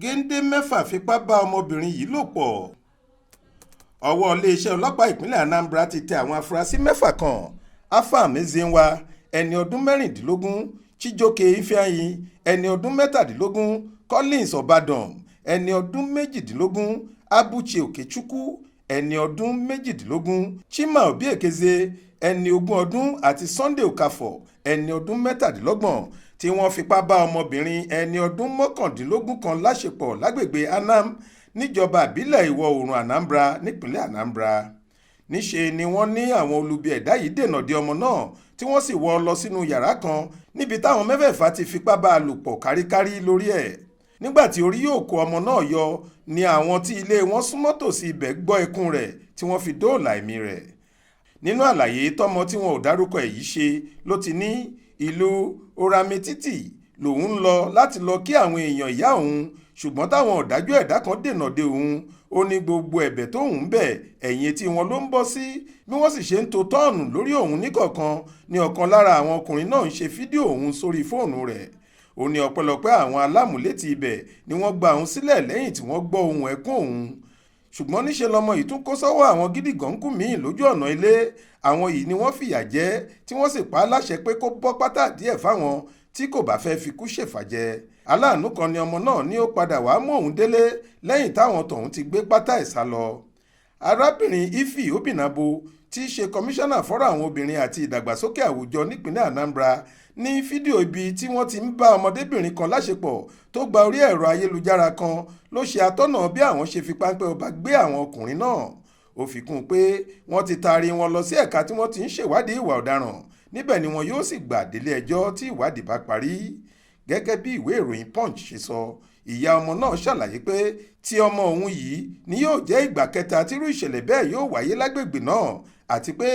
Gende Mẹfa fipá bá ọmọbìnrin yìí lò pọ̀. Ọwọ́ iléeṣẹ́ ọlọ́pàá ìpínlẹ̀ Anambra ti tẹ àwọn afurasí mẹ́fà kan: Afam Ezenwa ẹni ọdún 16, Chijioke Ifeanyi ẹni ọdún 17, Collins Obadom ẹni ọdún 18, Abuchi Okechukwu ẹni ọdún 18, Chima Obiekeze ẹni 20 àti Sunday Okafor ẹni ọdún 27 tí wọ́n fipá bá ọmọbìnrin ẹni ọdún 19 kan láṣepọ̀ lágbègbè Anam níjọba ìbílẹ̀ ìwọ̀ oòrùn Anambra nípínlẹ̀ Anambra. Níṣe ni wọ́n ní àwọn olubi ẹ̀dá yìí dènà de ọmọ náà tí wọ́n sì wọ́ ọ lọ sínú yàrá kan níbi táwọn mẹ́fẹ̀ẹ̀fà ti fipá bá a lò pọ̀ káríkárí lórí ẹ̀. Nígbà tí orí yóò kó ọmọ náà yọ ni àwọn tí ilé wọn súnmọ́ tòsí ibẹ̀ gbọ́ ẹkún rẹ̀ tí wọ́n fi dóòlà ẹ̀mí rẹ̀. Nínú àlàyé tọ́mọ tí wọn ò dárúkọ èyí ṣe ló ti ní ìlú Orametiti lòun ń lọ láti lọ kí àwọn èèyàn ìyá òun, ṣùgbọ́n táwọn ọ̀dájú ẹ̀dá kan dènà de òun. Ó ní gbogbo ẹ̀bẹ̀ tóun bẹ̀ ẹ̀yìn etí wọn ló ń bọ́ sí. Bí wọ́n sì ṣe ń to tọ́ọ̀nù lórí òun níkọ̀ọ̀kan ni ọ̀kan lára àwọn ọkùnrin náà ń ṣe fídíò òun sórí fóònù rẹ̀. Ó ní ọpẹ́lọpẹ́ àwọn alámùlétì ibẹ̀ ni wọ́n gba òun sílẹ̀ lẹ́yìn tí wọ́n gbọ́ ohùn ẹkún òun. Ṣùgbọ́n níṣe lọmọ yìí tún kó sọ́wọ́ àwọn gídígànkù míì lójú ọ̀nà ilé. Àwọn yìí ni wọ́n fìyà jẹ tí wọ́n sì pa á láṣẹ pé kó bọ́ pátá díẹ̀ fáwọn tí kò bá fẹ́ fikú ṣèfàjẹ. Aláàánú kan ni ọmọ náà ní ó padà wàá mú òun délé lẹ́yìn táwọn tọ̀hún ti gbé pátá ẹ̀ sá lọ. Arábìnrin Ifi Obinabo tí í ṣe kọmíṣánná fọ́rọ̀ àwọn obìnrin àti ìdàgbàsókè àwùjọ nípínlẹ̀ Anambra ní fídíò ibi tí wọ́n ti ń bá ọmọdébìnrin kan láṣepọ̀ tó gba orí ẹ̀rọ ayélujára kan ló ṣe atọ́nà bí àwọn ṣe fi páńpẹ́ ọba gbé àwọn ọkùnrin náà. Ó fi kún un pé wọ́n ti taari wọn lọ sí ẹ̀ka tí wọ́n ti ń ṣèwádìí ìwà ọ̀daràn. Níbẹ̀ ni wọn yóò sì gbà délé ẹjọ́ tí ìwádìí bá parí. Gẹ́gẹ́ bí ìwé ìròyìn Punch ṣe sọ, ìyá ọmọ náà ṣàlàyé pé tí ọmọ òun yìí ni yóò jẹ́ ìgbà kẹta tírú ìṣẹ̀lẹ̀ bẹ́ẹ̀ yóò wáyé lágbègbè náà, àti pé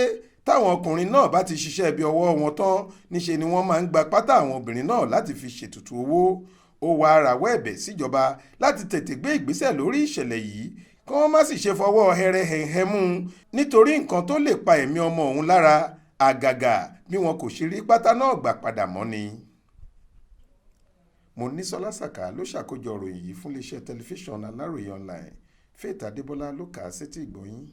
táwọn ọkùnrin náà bá ti ṣiṣẹ́ ibi ọwọ́ wọn tán níṣe ni wọ́n máa ń gba pátá àwọn obìnrin náà láti fi ṣètùtù owó. Ó wá rawọ́ ẹ̀bẹ̀ síjọba láti tètè gbé ìgbésẹ̀ lórí ìṣẹ̀lẹ̀ yìí kí wọ́n má sì ṣe fọwọ́ hẹrẹhẹ̀hẹ̀ mú un nítorí nǹkan tó lè pa ẹ̀mí ọmọ òun lára, àgàgà bí wọn kò ṣe rí pátá náà gbà padà mọ́ ni. Monísọ́lá Sàká ló ṣàkójọ ìròyìn yìí fún iléeṣẹ́ tẹlifíṣàn Aláròye online. Faith Adébọ́lá ló kà á sétí ìgbọ́ yín.